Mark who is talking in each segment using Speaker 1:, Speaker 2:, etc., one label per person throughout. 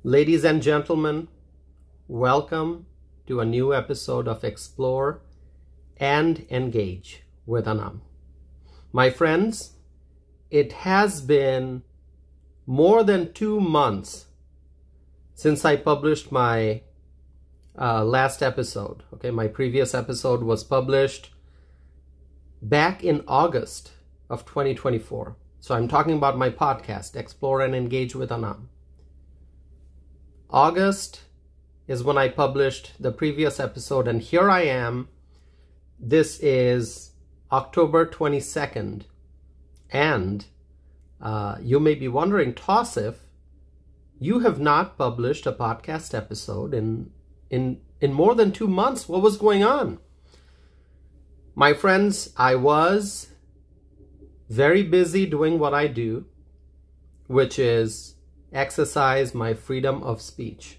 Speaker 1: Ladies and gentlemen, welcome to a new episode of Explore and Engage with Anam. My friends, it has been more than 2 months since I published my last episode. Okay, my previous episode was published back in August of 2024. So I'm talking about my podcast, Explore and Engage with Anam. August is when I published the previous episode, and here I am. This is October 22nd, and you may be wondering, Tausif, you have not published a podcast episode in more than 2 months. What was going on? My friends, I was very busy doing what I do, which is exercise my freedom of speech.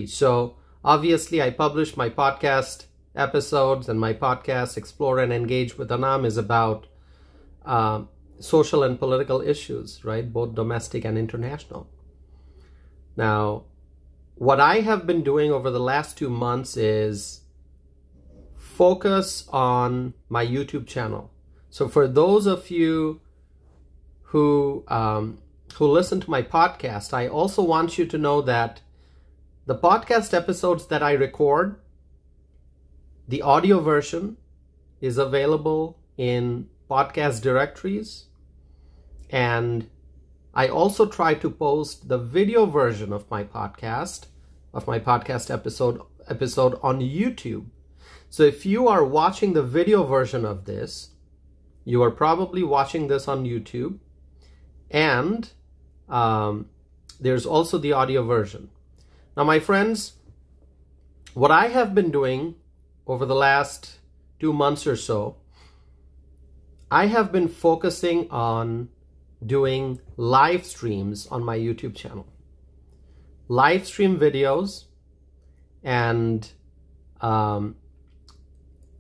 Speaker 1: So obviously I published my podcast episodes, and my podcast Explore and Engage with Anam is about social and political issues, right? Both domestic and international. Now, what I have been doing over the last 2 months is focus on my YouTube channel. So for those of you who listen to my podcast, I also want you to know that the podcast episodes that I record, the audio version is available in podcast directories, and I also try to post the video version of my podcast episode on YouTube. So if you are watching the video version of this, you are probably watching this on YouTube. And there's also the audio version. Now, my friends, what I have been doing over the last 2 months or so, I have been focusing on doing live streams on my YouTube channel. Live stream videos, and I'm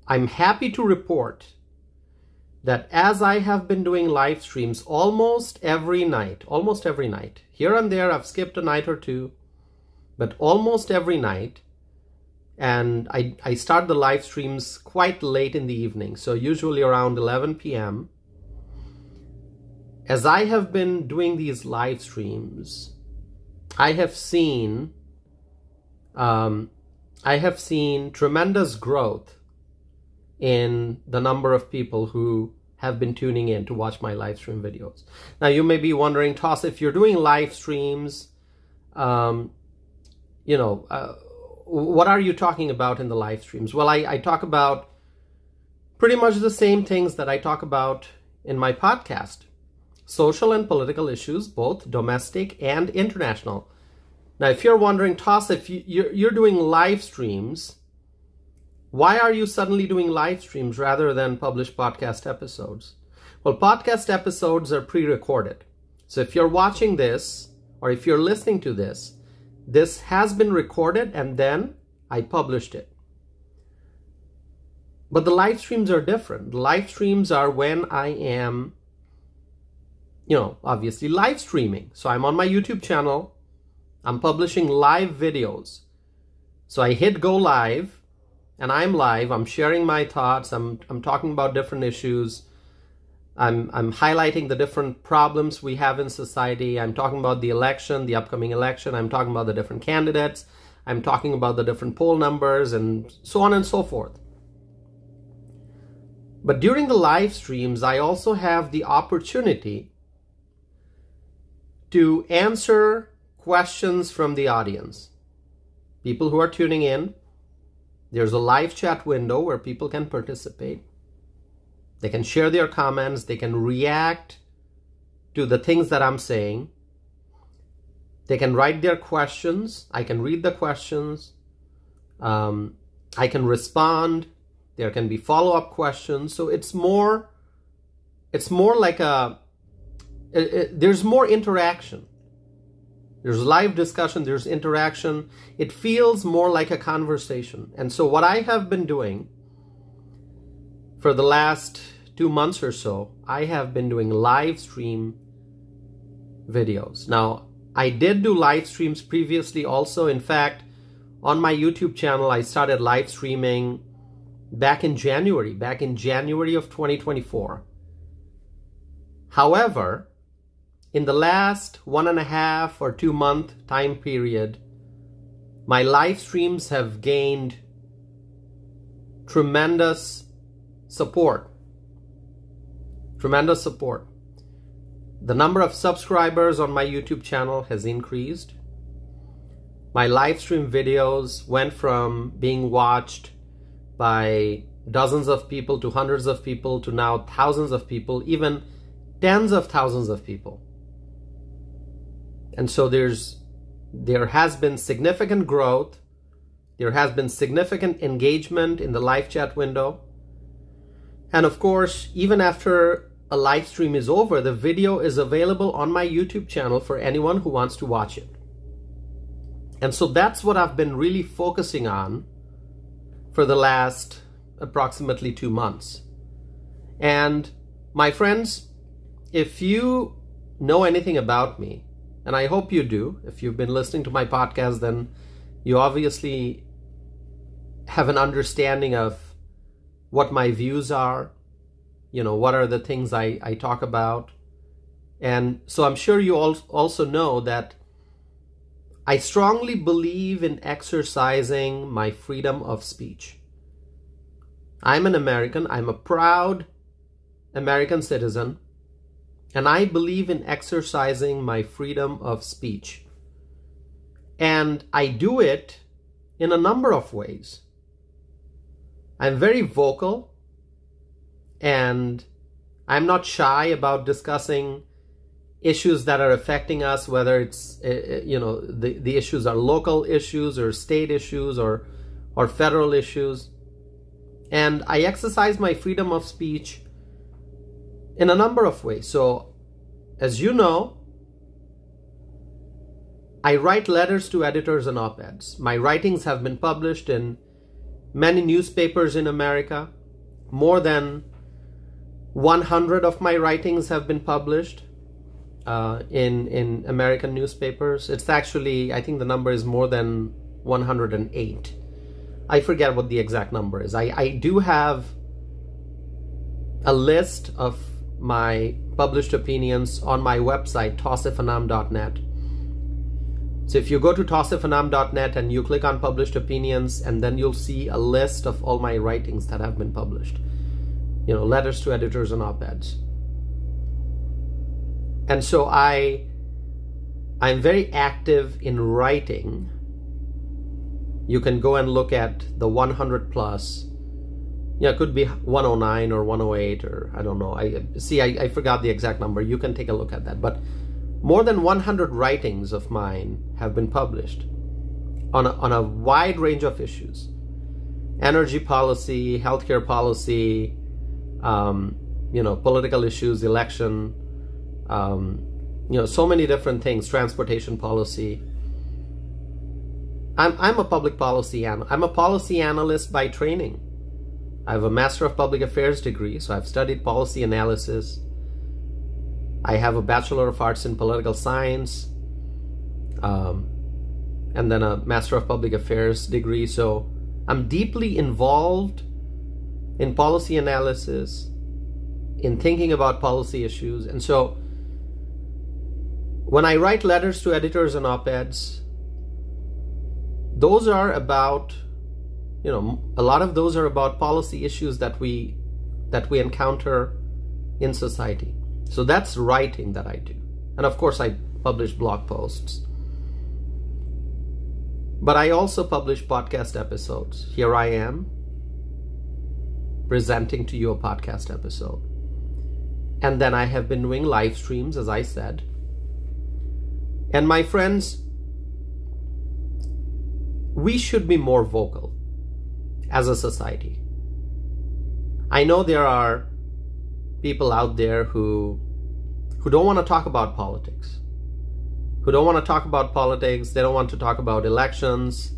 Speaker 1: happy to report that as I have been doing live streams almost every night, here and there I've skipped a night or two, but almost every night, and I start the live streams quite late in the evening, so usually around 11 p.m. As I have been doing these live streams, I have seen tremendous growth in the number of people who have been tuning in to watch my live stream videos. Now, you may be wondering, Toss, if you're doing live streams, what are you talking about in the live streams? Well, I talk about pretty much the same things that I talk about in my podcast. Social and political issues, both domestic and international. Now, if you're wondering, Toss, if you're doing live streams, why are you suddenly doing live streams rather than publish podcast episodes? Well, podcast episodes are pre-recorded. So if you're watching this, or if you're listening to this, this has been recorded and then I published it. But the live streams are different. The live streams are when I am, obviously live streaming. So I'm on my YouTube channel. I'm publishing live videos. So I hit go live. And I'm live, I'm sharing my thoughts, I'm talking about different issues, I'm highlighting the different problems we have in society, I'm talking about the election, the upcoming election, I'm talking about the different candidates, I'm talking about the different poll numbers, and so on and so forth. But during the live streams, I also have the opportunity to answer questions from the audience. People who are tuning in. There's a live chat window where people can participate. They can share their comments. They can react to the things that I'm saying. They can write their questions. I can read the questions. I can respond. There can be follow-up questions. So it's more like there's more interaction. There's live discussion, there's interaction. It feels more like a conversation. And so what I have been doing for the last 2 months or so, I have been doing live stream videos. Now, I did do live streams previously also. In fact, on my YouTube channel, I started live streaming back in January of 2024. However, in the last 1.5 or 2 month time period, my live streams have gained tremendous support. Tremendous support. The number of subscribers on my YouTube channel has increased. My live stream videos went from being watched by dozens of people to hundreds of people to now thousands of people, even tens of thousands of people. And so there has been significant growth. There has been significant engagement in the live chat window. And of course, even after a live stream is over, the video is available on my YouTube channel for anyone who wants to watch it. And so that's what I've been really focusing on for the last approximately 2 months. And my friends, if you know anything about me, and I hope you do, if you've been listening to my podcast, then you obviously have an understanding of what my views are, you know, what are the things I talk about. And so I'm sure you also know that I strongly believe in exercising my freedom of speech. I'm an American. I'm a proud American citizen. And I believe in exercising my freedom of speech. And I do it in a number of ways. I'm very vocal. And I'm not shy about discussing issues that are affecting us, whether it's, the issues are local issues or state issues or federal issues. And I exercise my freedom of speech in a number of ways. So, as you know, I write letters to editors and op-eds. My writings have been published in many newspapers in America. More than 100 of my writings have been published in American newspapers. It's actually, I think the number is more than 108. I forget what the exact number is. I do have a list of my published opinions on my website, tausifanam.net. So if you go to tausifanam.net and you click on published opinions, and then you'll see a list of all my writings that have been published. You know, letters to editors and op-eds. And so I'm very active in writing. You can go and look at the 100 plus. Yeah, it could be 109 or 108 or I don't know. I forgot the exact number. You can take a look at that. But more than 100 writings of mine have been published on a wide range of issues. Energy policy, healthcare policy, political issues, election, so many different things, transportation policy. I'm a public policy analyst. I'm a policy analyst by training. I have a Master of Public Affairs degree, so I've studied policy analysis. I have a Bachelor of Arts in Political Science, and then a Master of Public Affairs degree. So I'm deeply involved in policy analysis, in thinking about policy issues. And so when I write letters to editors and op-eds, those are about, a lot of those are about policy issues that we encounter in society. So that's writing that I do. And of course I publish blog posts. But I also publish podcast episodes. Here I am, presenting to you a podcast episode. And then I have been doing live streams, as I said. And my friends, we should be more vocal as a society. I know there are people out there who don't want to talk about politics. They don't want to talk about elections.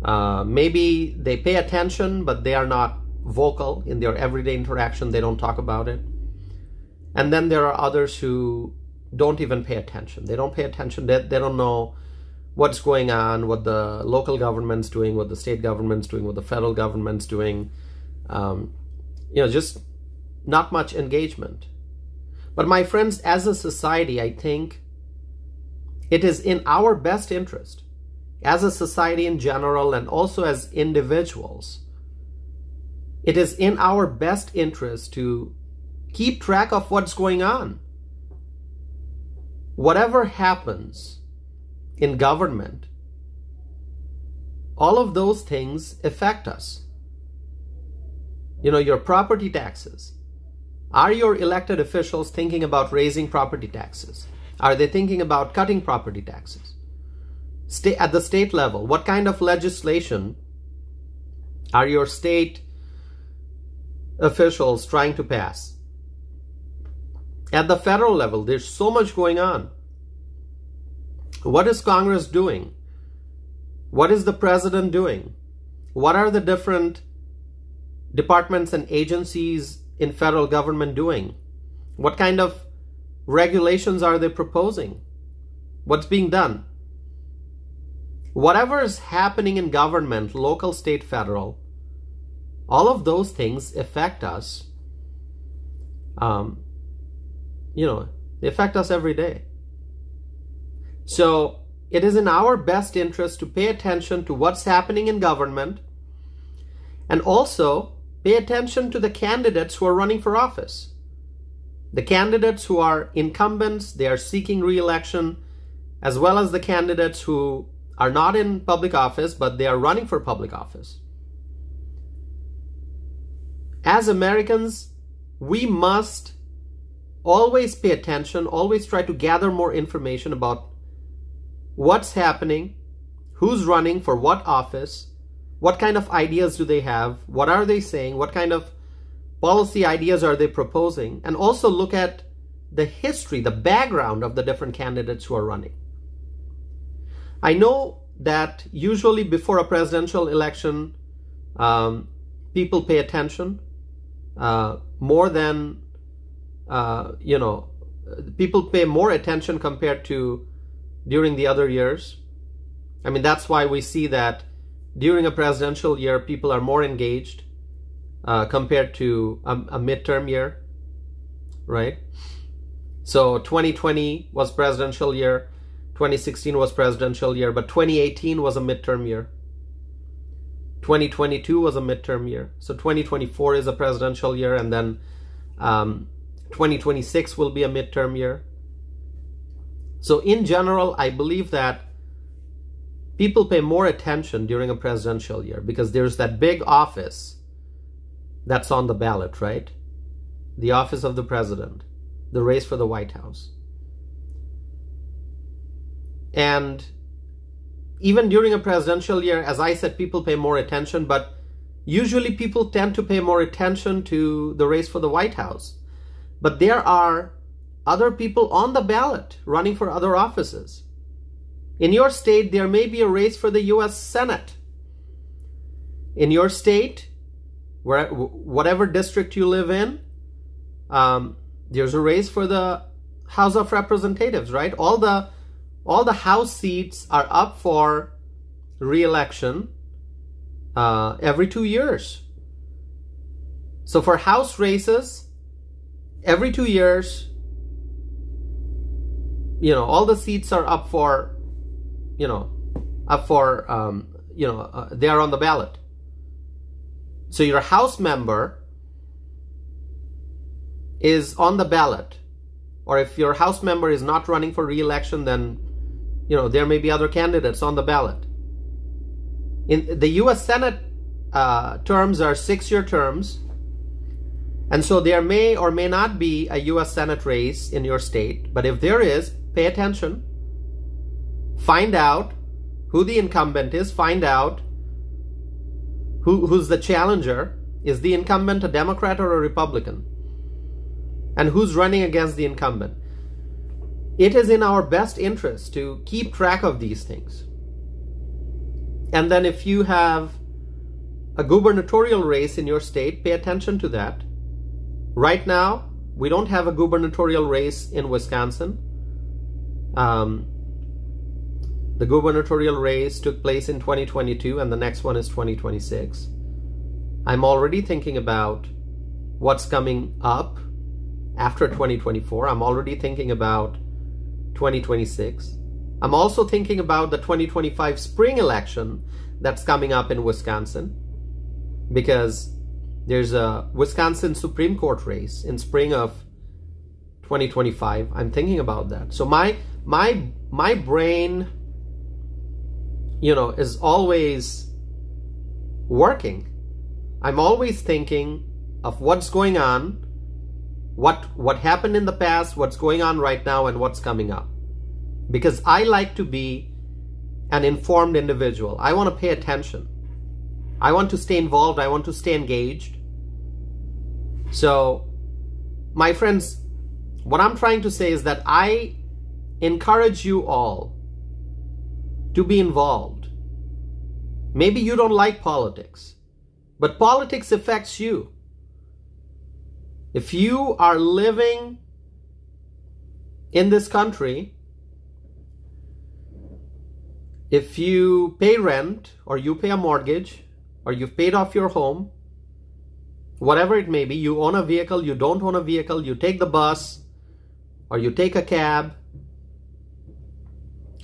Speaker 1: Maybe they pay attention, but they are not vocal in their everyday interaction. They don't talk about it. And then there are others who don't even pay attention. They don't pay attention. They don't know what's going on, what the local government's doing, what the state government's doing, what the federal government's doing. Just not much engagement. But my friends, as a society, I think it is in our best interest, as a society in general and also as individuals, it is in our best interest to keep track of what's going on. Whatever happens in government, all of those things affect us. Your property taxes. Are your elected officials thinking about raising property taxes? Are they thinking about cutting property taxes? At the state level, what kind of legislation are your state officials trying to pass? At the federal level, there's so much going on. What is Congress doing? What is the president doing? What are the different departments and agencies in federal government doing? What kind of regulations are they proposing? What's being done? Whatever is happening in government, local, state, federal, all of those things affect us. They affect us every day. So it is in our best interest to pay attention to what's happening in government and also pay attention to the candidates who are running for office. The candidates who are incumbents, they are seeking re-election, as well as the candidates who are not in public office, but they are running for public office. As Americans, we must always pay attention, always try to gather more information about what's happening, who's running for what office, what kind of ideas do they have, what are they saying, what kind of policy ideas are they proposing, and also look at the history, the background of the different candidates who are running. I know that usually before a presidential election, people pay attention more than, people pay more attention compared to during the other years. I mean, that's why we see that during a presidential year, people are more engaged compared to a midterm year, right? So 2020 was presidential year, 2016 was presidential year, but 2018 was a midterm year. 2022 was a midterm year. So 2024 is a presidential year, and then 2026 will be a midterm year. So in general, I believe that people pay more attention during a presidential year because there's that big office that's on the ballot, right? The office of the president, the race for the White House. And even during a presidential year, as I said, people pay more attention, but usually people tend to pay more attention to the race for the White House. But there are other people on the ballot running for other offices. In your state, there may be a race for the U.S. Senate. In your state, whatever district you live in, there's a race for the House of Representatives, right? All the House seats are up for re-election every 2 years. So for House races, every 2 years, all the seats are up for, they are on the ballot. So your House member is on the ballot. Or if your House member is not running for re-election, then, there may be other candidates on the ballot. In the U.S. Senate terms are 6-year terms. And so there may or may not be a U.S. Senate race in your state. But if there is, pay attention. Find out who the incumbent is. Find out who's the challenger. Is the incumbent a Democrat or a Republican? And who's running against the incumbent? It is in our best interest to keep track of these things. And then if you have a gubernatorial race in your state, pay attention to that. Right now, we don't have a gubernatorial race in Wisconsin. The gubernatorial race took place in 2022 and the next one is 2026. I'm already thinking about what's coming up after 2024. I'm already thinking about 2026. I'm also thinking about the 2025 spring election that's coming up in Wisconsin, because there's a Wisconsin Supreme Court race in spring of 2025. I'm thinking about that. So my brain, is always working. I'm always thinking of what's going on, what happened in the past, what's going on right now, and what's coming up. Because I like to be an informed individual. I want to pay attention. I want to stay involved. I want to stay engaged. So, my friends, what I'm trying to say is that I encourage you all to be involved. Maybe you don't like politics, but politics affects you. If you are living in this country, if you pay rent, or you pay a mortgage, or you've paid off your home, whatever it may be, you own a vehicle, you don't own a vehicle, you take the bus, or you take a cab,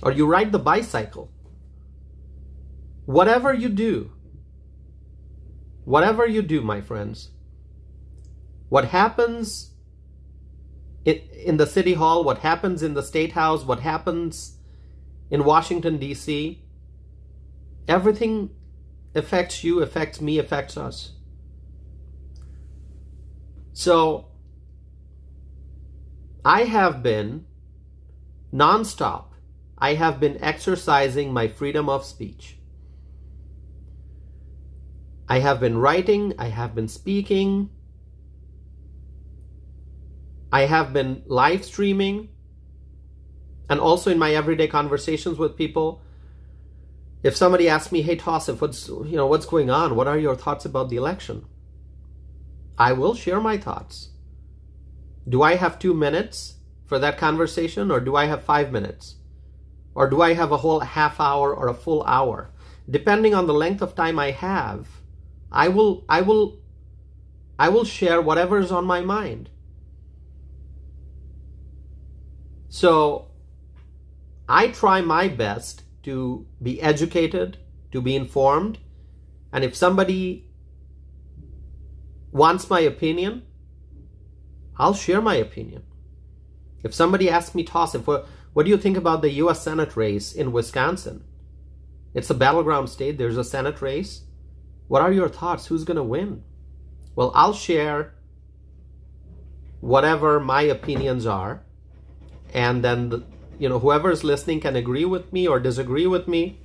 Speaker 1: or you ride the bicycle. Whatever you do, my friends, what happens in the city hall, what happens in the state house, what happens in Washington, D.C., everything affects you, affects me, affects us. So, I have been nonstop. I have been exercising my freedom of speech. I have been writing, I have been speaking, I have been live streaming, and also in my everyday conversations with people. If somebody asks me, hey Tausif, what's going on? What are your thoughts about the election? I will share my thoughts. Do I have 2 minutes for that conversation, or do I have 5 minutes? Or do I have a whole half hour or a full hour? Depending on the length of time I have, I will share whatever is on my mind. So I try my best to be educated, to be informed, and if somebody wants my opinion, I'll share my opinion. If somebody asks me, Tausif, what do you think about the U.S. Senate race in Wisconsin? It's a battleground state. There's a Senate race. What are your thoughts? Who's going to win? Well, I'll share whatever my opinions are, and then whoever is listening can agree with me or disagree with me,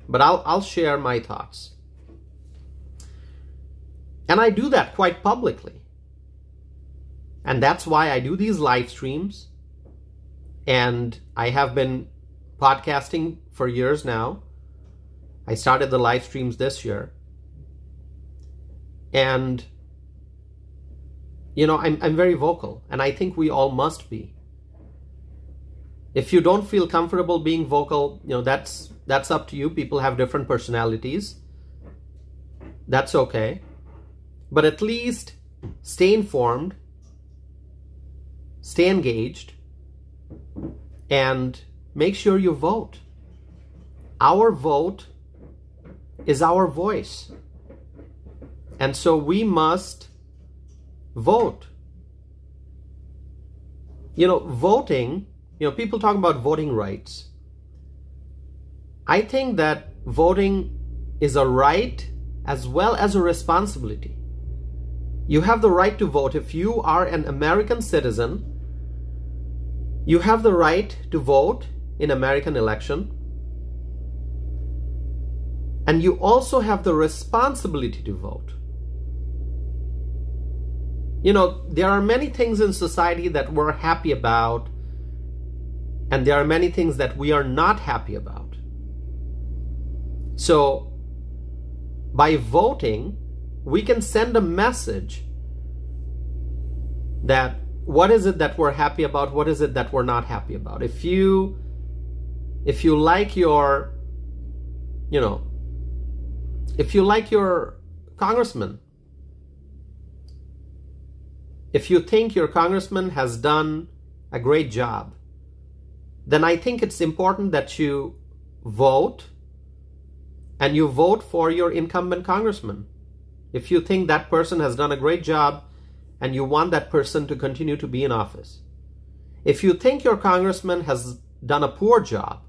Speaker 1: but I'll share my thoughts. And I do that quite publicly. And that's why I do these live streams. And I have been podcasting for years now. I started the live streams this year. And, I'm very vocal. And I think we all must be. If you don't feel comfortable being vocal, that's up to you. People have different personalities. That's okay. But at least stay informed, stay engaged, and make sure you vote. Our vote is our voice. And so we must vote. Voting, people talk about voting rights. I think that voting is a right as well as a responsibility. You have the right to vote. If you are an American citizen, you have the right to vote in American election. And you also have the responsibility to vote. There are many things in society that we're happy about, and there are many things that we are not happy about. So, by voting, we can send a message that what is it that we're happy about, what is it that we're not happy about. If you if you like your, if you like your congressman, if you think your congressman has done a great job, then I think it's important that you vote, and you vote for your incumbent congressman. If you think that person has done a great job and you want that person to continue to be in office. If you think your congressman has done a poor job,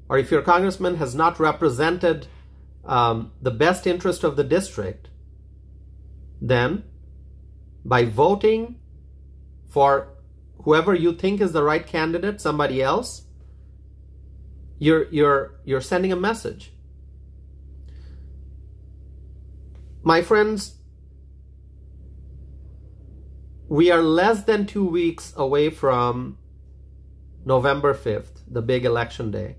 Speaker 1: or if your congressman has not represented the best interest of the district, then by voting for whoever you think is the right candidate, somebody else, you're sending a message. My friends, we are less than 2 weeks away from November 5th, the big election day.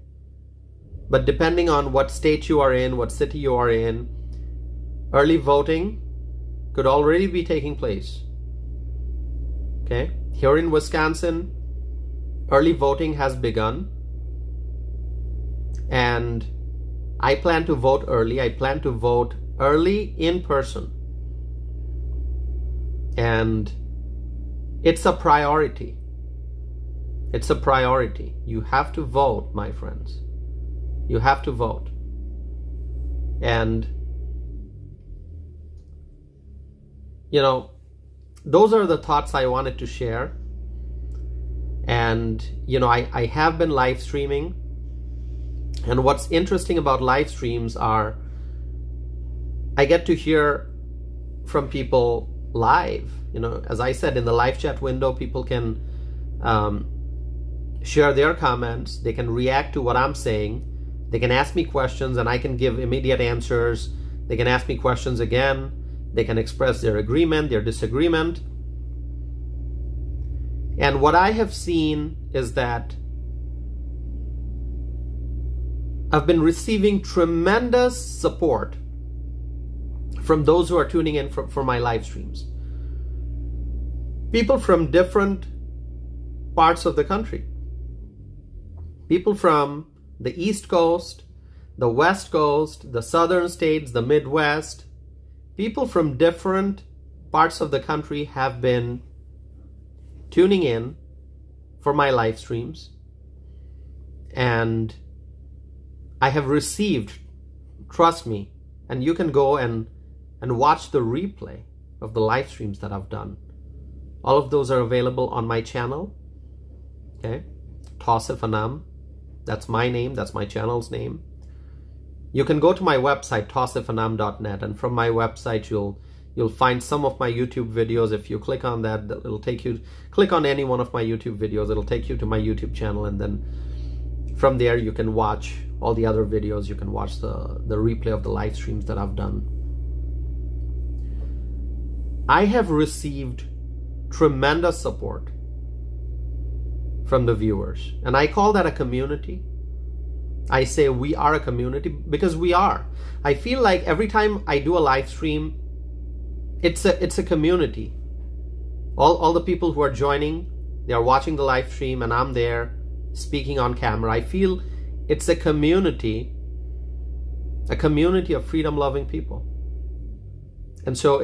Speaker 1: But depending on what state you are in, what city you are in, early voting could already be taking place. Okay? Here in Wisconsin, early voting has begun. And I plan to vote early. I plan to vote early in person. And it's a priority. It's a priority. You have to vote, my friends. You have to vote. And, those are the thoughts I wanted to share. And, I have been live streaming. And what's interesting about live streams are I get to hear from people live. As I said, in the live chat window, people can share their comments. They can react to what I'm saying. They can ask me questions and I can give immediate answers. They can ask me questions again. They can express their agreement, their disagreement. And what I have seen is that I've been receiving tremendous support from those who are tuning in for my live streams. People from different parts of the country. People from the East Coast, the West Coast, the Southern states, the Midwest. People from different parts of the country have been tuning in for my live streams. And I have received, trust me, and you can go and watch the replay of the live streams that I've done. All of those are available on my channel. Okay, Tausif Anam. That's my name. That's my channel's name. You can go to my website, tausifanam.net, and from my website you'll find some of my YouTube videos. If you click on that, it'll take you. Click on any one of my YouTube videos. It'll take you to my YouTube channel, and then from there you can watch all the other videos. You can watch the replay of the live streams that I've done. I have received tremendous support from the viewers, and I call that a community. I say we are a community because we are. I feel like every time I do a live stream, it's a community. All the people who are joining, they are watching the live stream, and I'm there speaking on camera. I feel it's a community of freedom-loving people. And so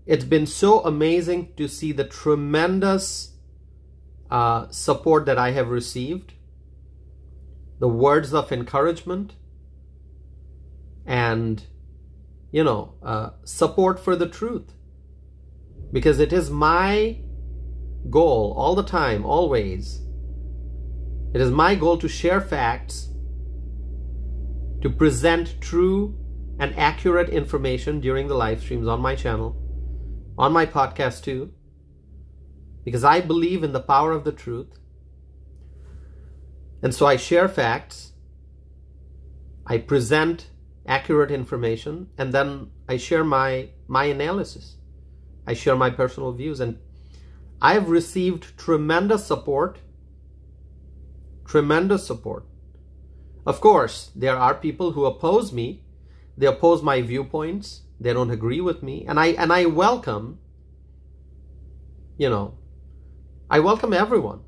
Speaker 1: it's been so amazing to see the tremendous support that I have received, the words of encouragement, and support for the truth. Because it is my goal all the time, always. It is my goal to share facts, to present true and accurate information during the live streams on my channel, on my podcast too, because I believe in the power of the truth. And so I share facts, I present accurate information, and then I share my analysis. I share my personal views, and I've received tremendous support. Tremendous support. Of course, there are people who oppose me. They oppose my viewpoints. They don't agree with me, and I welcome. I welcome everyone.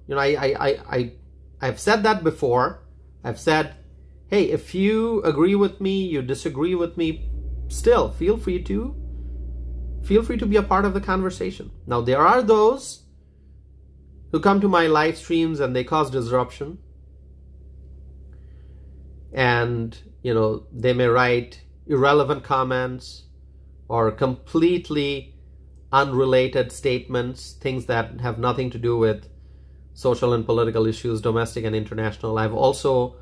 Speaker 1: I've said that before. I've said, hey, if you agree with me, you disagree with me, still feel free to be a part of the conversation. Now, there are those who come to my live streams and they cause disruption. And, they may write irrelevant comments or completely unrelated statements, things that have nothing to do with social and political issues, domestic and international. I've also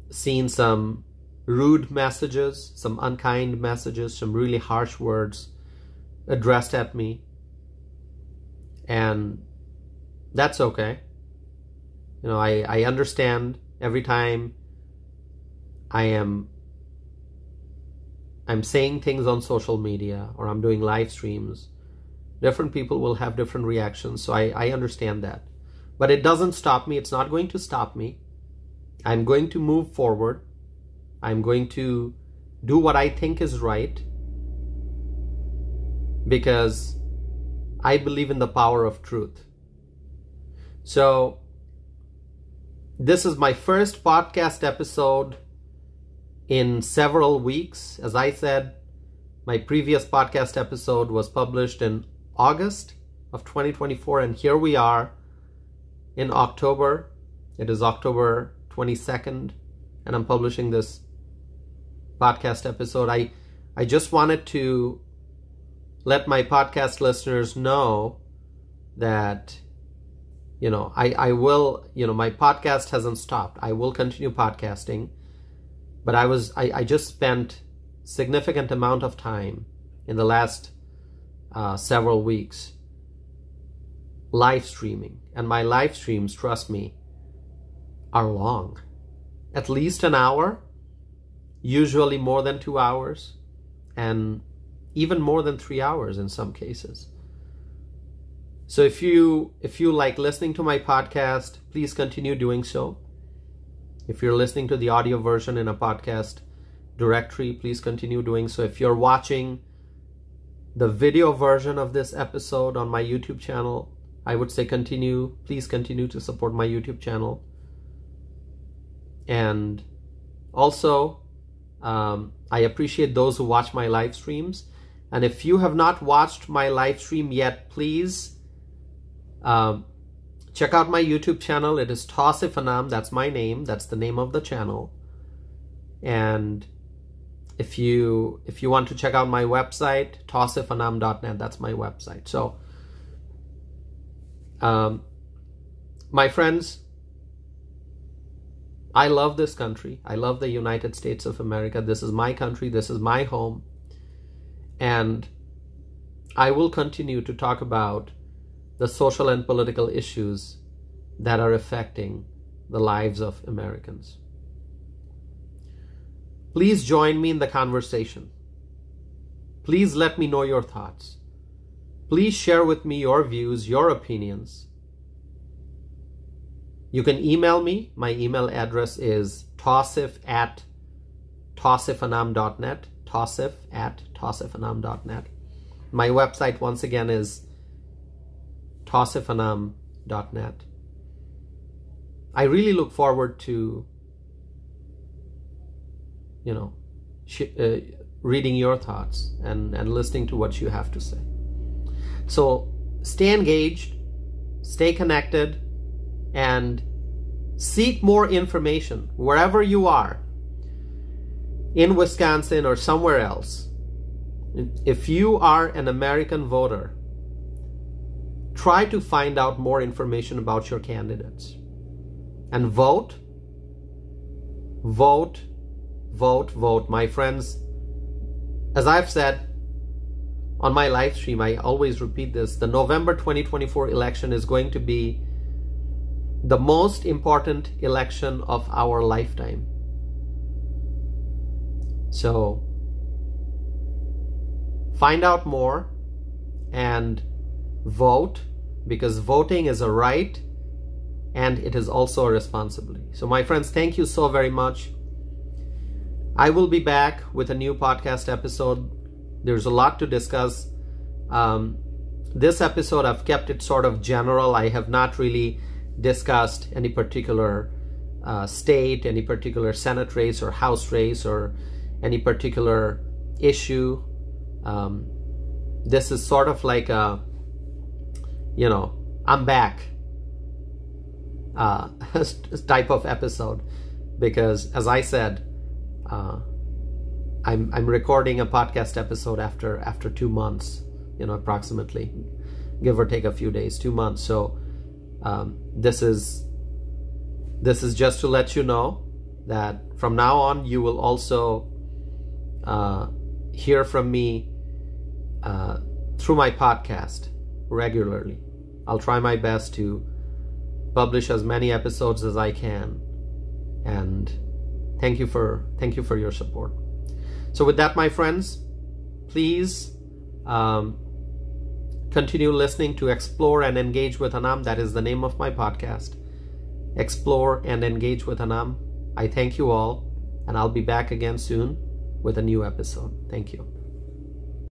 Speaker 1: seen some rude messages, some unkind messages, some really harsh words addressed at me. And that's okay. I understand every time I'm saying things on social media or I'm doing live streams, different people will have different reactions. So I understand that. But it doesn't stop me. It's not going to stop me. I'm going to move forward. I'm going to do what I think is right because I believe in the power of truth. So this is my first podcast episode in several weeks. As I said, my previous podcast episode was published in August of 2024, and here we are in October. It is October 22nd, and I'm publishing this podcast episode. I just wanted to let my podcast listeners know that I will, my podcast hasn't stopped. I will continue podcasting, but I just spent significant amount of time in the last several weeks live streaming, and my live streams, trust me, are long, at least an hour, usually more than 2 hours, and even more than 3 hours in some cases. So if you like listening to my podcast, please continue doing so. If you're listening to the audio version in a podcast directory, please continue doing so. If you're watching the video version of this episode on my YouTube channel, I would say please continue to support my YouTube channel. And also, I appreciate those who watch my live streams. And if you have not watched my live stream yet, please check out my YouTube channel. It is Tausif Anam. That's my name. That's the name of the channel. And if you want to check out my website, tausifanam.net, that's my website. So, my friends, I love this country. I love the United States of America. This is my country. This is my home. And I will continue to talk about the social and political issues that are affecting the lives of Americans. Please join me in the conversation. Please let me know your thoughts. Please share with me your views, your opinions. You can email me. My email address is tausif@tausifanam.net. tausif@tausifanam.net. My website, once again, is tausifanam.net. I really look forward to, reading your thoughts and listening to what you have to say. So stay engaged, stay connected, and seek more information wherever you are, in Wisconsin or somewhere else. If you are an American voter, try to find out more information about your candidates and vote, vote, vote, vote. My friends, as I've said on my live stream, I always repeat this, the November 2024 election is going to be the most important election of our lifetime. So find out more and vote, because voting is a right and it is also a responsibility. So my friends, thank you so very much. I will be back with a new podcast episode. There's a lot to discuss. This episode, I've kept it sort of general. I have not really discussed any particular state, any particular Senate race or House race, or any particular issue. This is sort of like a, I'm back type of episode, because as I said, I'm recording a podcast episode after 2 months, approximately, give or take a few days, 2 months. So this is just to let you know that from now on you will also hear from me through my podcast regularly. I'll try my best to publish as many episodes as I can, and thank you for your support. So with that, my friends, please continue listening to Explore and Engage with Anam. That is the name of my podcast, Explore and Engage with Anam. I thank you all, and I'll be back again soon with a new episode. Thank you.